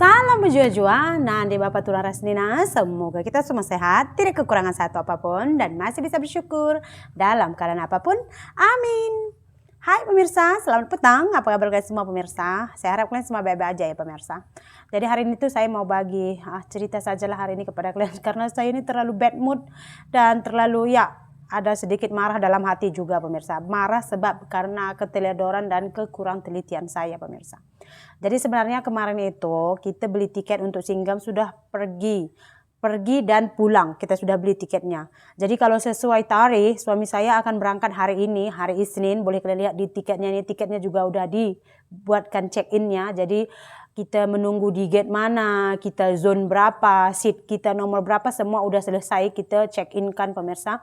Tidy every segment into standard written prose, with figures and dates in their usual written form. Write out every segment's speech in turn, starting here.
Salam berjua-jua, nanti Bapak Tulang Rasnina, semoga kita semua sehat, tidak kekurangan satu apapun, dan masih bisa bersyukur dalam keadaan apapun. Amin. Hai pemirsa, selamat petang. Apa kabar kalian semua pemirsa? Saya harap kalian semua baik-baik aja ya pemirsa. Jadi hari ini tuh saya mau bagi cerita sajalah hari ini kepada kalian karena saya ini terlalu bad mood dan terlalu ada sedikit marah dalam hati juga pemirsa. Marah sebab karena keteledoran dan kekurang telitian saya pemirsa. Jadi sebenarnya kemarin itu kita beli tiket untuk Singgam sudah pergi dan pulang, kita sudah beli tiketnya. Jadi kalau sesuai tarikh, suami saya akan berangkat hari ini, hari Isnin. Boleh kalian lihat di tiketnya, ini tiketnya juga udah dibuatkan check-innya. Jadi kita menunggu di gate mana, kita zone berapa, seat kita nomor berapa, semua udah selesai kita check-in kan pemirsa.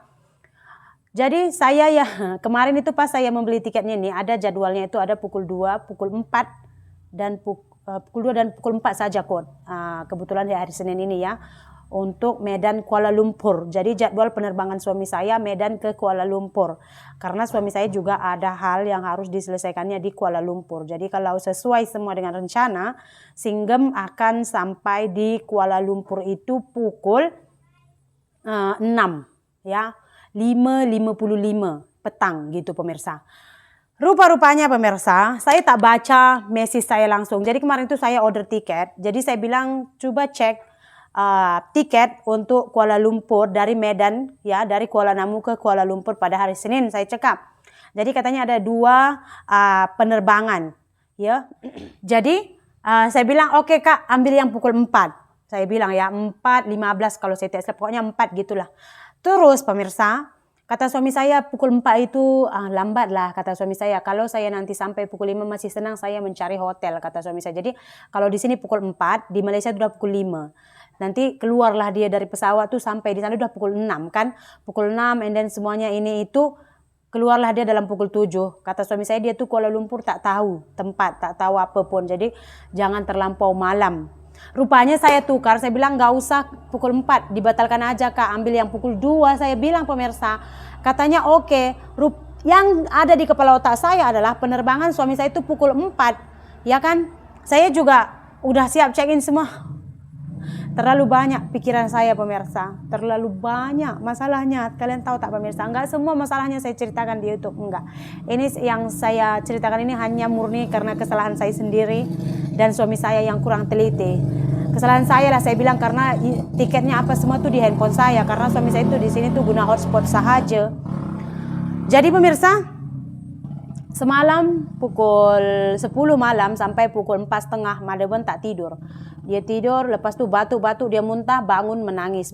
Jadi saya kemarin itu pas saya membeli tiketnya ini, ada jadwalnya itu ada pukul 2, pukul 4, dan pukul 2 dan pukul 4 saja kot. Kebetulan di hari Senin ini ya. Untuk Medan Kuala Lumpur. Jadi jadwal penerbangan suami saya Medan ke Kuala Lumpur. Karena suami saya juga ada hal yang harus diselesaikannya di Kuala Lumpur. Jadi kalau sesuai semua dengan rencana, Singgam akan sampai di Kuala Lumpur itu pukul 6 ya. 5.55 petang gitu pemirsa. Rupa-rupanya pemirsa, saya tak baca message saya langsung. Jadi kemarin itu saya order tiket. Jadi saya bilang coba cek tiket untuk Kuala Lumpur dari Medan ya, dari Kuala Namu ke Kuala Lumpur pada hari Senin. Saya cekap. Jadi katanya ada 2 penerbangan ya. Jadi saya bilang oke Kak, ambil yang pukul 4. Saya bilang ya 4.15 kalau saya tidak salah, pokoknya 4 gitulah. Terus pemirsa, kata suami saya pukul 4 itu lambat lah kata suami saya. Kalau saya nanti sampai pukul 5 masih senang saya mencari hotel kata suami saya. Jadi kalau di sini pukul 4, di Malaysia sudah pukul 5. Nanti keluarlah dia dari pesawat tuh sampai di sana udah pukul 6 kan. Pukul 6 and then semuanya ini itu keluarlah dia dalam pukul 7. Kata suami saya dia tuh Kuala Lumpur tak tahu tempat, tak tahu apapun. Jadi jangan terlampau malam. Rupanya saya tukar, saya bilang gak usah pukul 4, dibatalkan aja Kak, ambil yang pukul 2, saya bilang pemirsa. Katanya oke. Yang ada di kepala otak saya adalah penerbangan suami saya itu pukul 4, ya kan? Saya juga udah siap check-in semua. Terlalu banyak pikiran saya pemirsa, terlalu banyak masalahnya. Kalian tahu tak pemirsa, enggak semua masalahnya saya ceritakan di YouTube, enggak. Ini yang saya ceritakan ini hanya murni karena kesalahan saya sendiri dan suami saya yang kurang teliti. Kesalahan saya lah saya bilang karena tiketnya apa semua tuh di handphone saya karena suami saya itu di sini tuh guna hotspot sahaja. Jadi pemirsa, semalam pukul 10 malam sampai pukul 4.30 Madeben tak tidur. Dia tidur, lepas tu batuk-batuk, dia muntah, bangun menangis.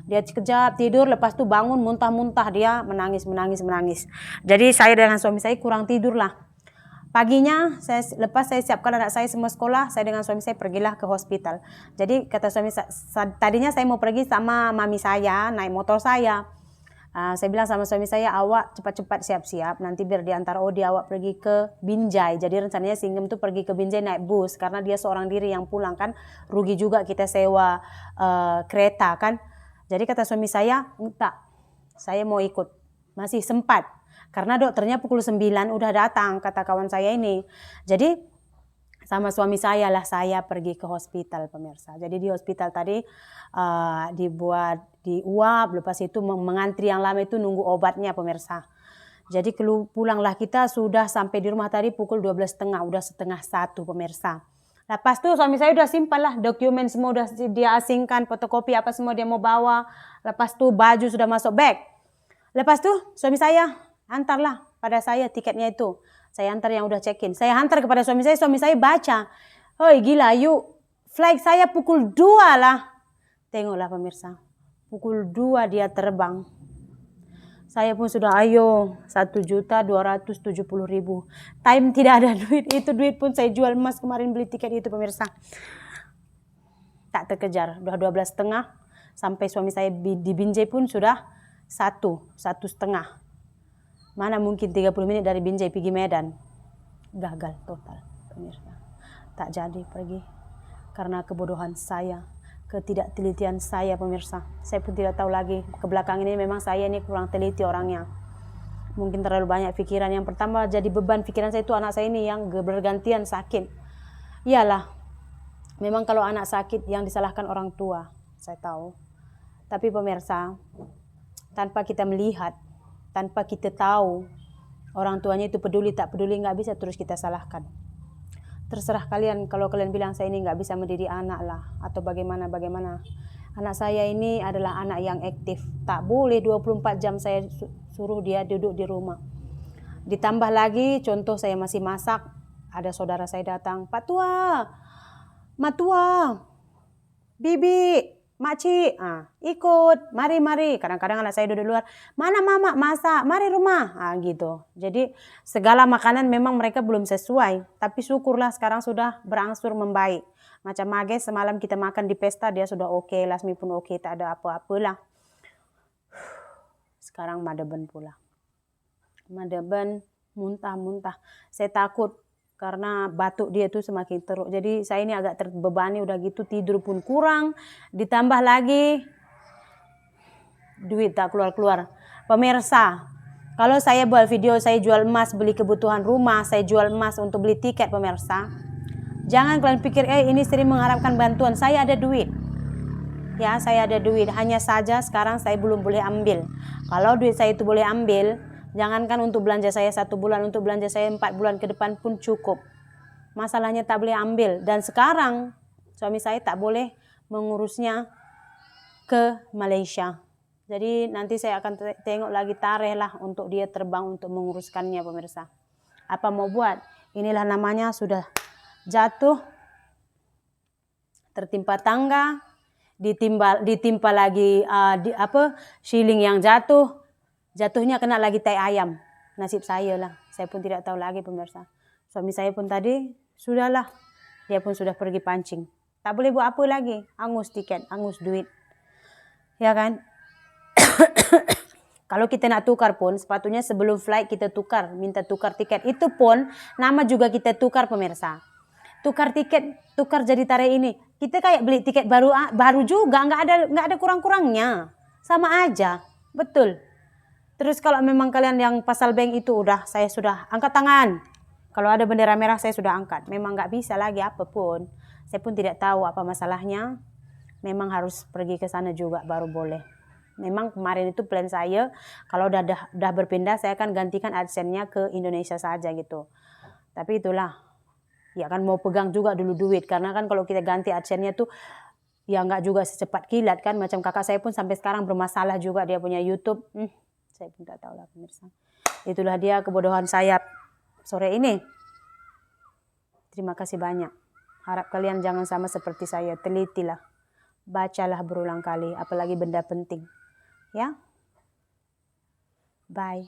Dia sekejap tidur, lepas tu bangun muntah-muntah, dia menangis. Jadi saya dengan suami saya kurang tidur lah. Paginya, lepas saya siapkan anak saya semua sekolah, saya dengan suami saya pergilah ke hospital. Jadi kata suami saya, tadinya saya mau pergi sama mami saya, naik motor saya. Saya bilang sama suami saya, awak cepat-cepat siap-siap, nanti biar diantar dia awak pergi ke Binjai. Jadi rencananya Singgam tuh pergi ke Binjai naik bus, karena dia seorang diri yang pulang kan, rugi juga kita sewa kereta kan. Jadi kata suami saya, tak, saya mau ikut, masih sempat. Karena dokternya pukul 9 udah datang, kata kawan saya ini. Jadi sama suami saya lah saya pergi ke hospital pemirsa. Jadi di hospital tadi diuap, lepas itu mengantri yang lama itu nunggu obatnya pemirsa. Jadi pulanglah kita sudah sampai di rumah tadi pukul 12.30, udah 12:30 pemirsa. Lepas itu suami saya udah simpan lah dokumen semua udah dia asingkan, fotokopi apa semua dia mau bawa. Lepas itu baju sudah masuk bag. Lepas itu suami saya antarlah pada saya tiketnya itu. Saya antar yang udah check-in. Saya hantar kepada suami saya baca. Hoi gila yuk, flight saya pukul 2 lah. Tengoklah pemirsa, pukul 2 dia terbang. Saya pun sudah 1.270.000. Time tidak ada duit, itu duit pun saya jual emas kemarin beli tiket itu pemirsa. Tak terkejar, udah 12.30. Sampai suami saya di Binjai pun sudah 1.30. Mana mungkin 30 menit dari Binjai pergi Medan. Gagal total pemirsa. Tak jadi pergi. Karena kebodohan saya. Ketidaktelitian saya pemirsa. Saya pun tidak tahu lagi. Kebelakang ini memang saya ini kurang teliti orangnya. Mungkin terlalu banyak pikiran. Yang pertama jadi beban pikiran saya itu anak saya ini yang bergantian sakit. Iyalah. Memang kalau anak sakit yang disalahkan orang tua, saya tahu. Tapi pemirsa, tanpa kita melihat, tanpa kita tahu orang tuanya itu peduli tak peduli, nggak bisa terus kita salahkan. Terserah kalian, kalau kalian bilang saya ini nggak bisa mendidik anak lah, atau bagaimana. Anak saya ini adalah anak yang aktif. Tak boleh 24 jam saya suruh dia duduk di rumah. Ditambah lagi, contoh saya masih masak, ada saudara saya datang, Pak Tua, Mak Tua, Bibi, Makcik, ikut, mari. Kadang-kadang anak saya duduk luar, mana mama masak, mari rumah, gitu. Jadi segala makanan memang mereka belum sesuai, tapi syukurlah sekarang sudah berangsur membaik. Macam Mages semalam kita makan di pesta, dia sudah oke, Lasmi pun oke, tak ada apa-apalah. Sekarang Madeben pula. Madeben muntah-muntah. Saya takut karena batuk dia tuh semakin teruk. Jadi saya ini agak terbebani, udah gitu tidur pun kurang. Ditambah lagi duit tak keluar-keluar. Pemirsa, kalau saya buat video saya jual emas beli kebutuhan rumah, saya jual emas untuk beli tiket pemirsa. Jangan kalian pikir ini sering mengharapkan bantuan. Saya ada duit. Ya, saya ada duit. Hanya saja sekarang saya belum boleh ambil. Kalau duit saya itu boleh ambil, jangankan untuk belanja saya 1 bulan, untuk belanja saya 4 bulan ke depan pun cukup. Masalahnya tak boleh ambil. Dan sekarang suami saya tak boleh mengurusnya ke Malaysia. Jadi nanti saya akan tengok lagi tarikh lah untuk dia terbang untuk menguruskannya pemirsa. Apa mau buat? Inilah namanya sudah jatuh, tertimpa tangga, ditimpa lagi shilling yang jatuhnya kena lagi tai ayam. Nasib saya lah, saya pun tidak tahu lagi pemirsa. Suami saya pun tadi sudahlah, dia pun sudah pergi pancing. Tak boleh buat apa lagi, angus tiket, angus duit, ya kan? Kalau kita nak tukar pun sepatutnya sebelum flight kita tukar, minta tukar tiket. Itu pun nama juga kita tukar pemirsa. Tukar tiket, tukar jadi tarikh ini. Kita kayak beli tiket baru juga, nggak ada kurang-kurangnya, sama aja, betul. Terus kalau memang kalian yang pasal bank itu saya sudah angkat tangan. Kalau ada bendera merah saya sudah angkat. Memang nggak bisa lagi apapun. Saya pun tidak tahu apa masalahnya. Memang harus pergi ke sana juga baru boleh. Memang kemarin itu plan saya kalau udah berpindah saya akan gantikan AdSense-nya ke Indonesia saja gitu. Tapi itulah. Ya kan mau pegang juga dulu duit, karena kan kalau kita ganti AdSense-nya tuh ya nggak juga secepat kilat kan. Macam kakak saya pun sampai sekarang bermasalah juga dia punya YouTube. Saya pun tak tahu lah pemirsa. Itulah dia kebodohan saya sore ini. Terima kasih banyak. Harap kalian jangan sama seperti saya, telitilah, bacalah berulang kali, apalagi benda penting. Ya, bye.